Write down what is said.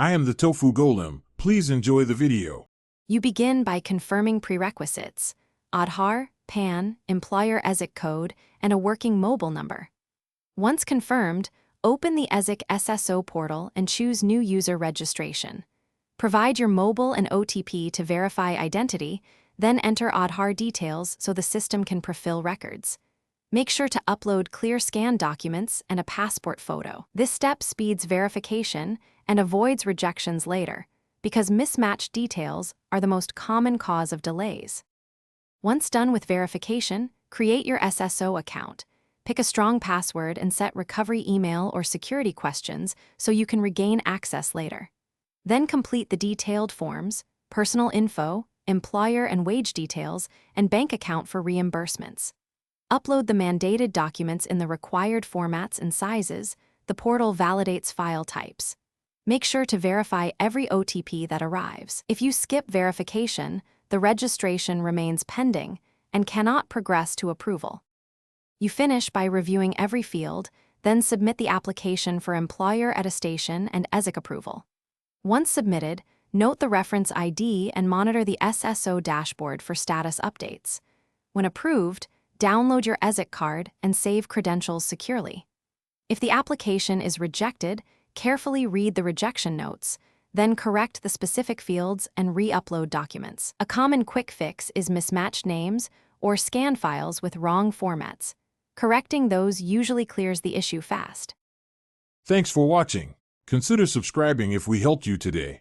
I am the Tofu Golem. Please enjoy the video. You begin by confirming prerequisites: Aadhaar, PAN, employer Esic code, and a working mobile number. Once confirmed, open the Esic Sso portal and choose New User Registration. Provide your mobile and OTP to verify identity, then enter Aadhaar details so the system can prefill records. Make sure to upload clear scan documents and a passport photo. This step speeds verification and avoids rejections later, because mismatched details are the most common cause of delays. Once done with verification, create your SSO account. Pick a strong password and set recovery email or security questions so you can regain access later. Then complete the detailed forms, personal info, employer and wage details, and bank account for reimbursements. Upload the mandated documents in the required formats and sizes. The portal validates file types. Make sure to verify every OTP that arrives. If you skip verification, the registration remains pending and cannot progress to approval. You finish by reviewing every field, then submit the application for employer attestation and Esic approval. Once submitted, note the reference ID and monitor the SSO dashboard for status updates. When approved, download your Esic card and save credentials securely. If the application is rejected, carefully read the rejection notes, then correct the specific fields and re-upload documents. A common quick fix is mismatched names or scan files with wrong formats. Correcting those usually clears the issue fast. Thanks for watching. Consider subscribing if we helped you today.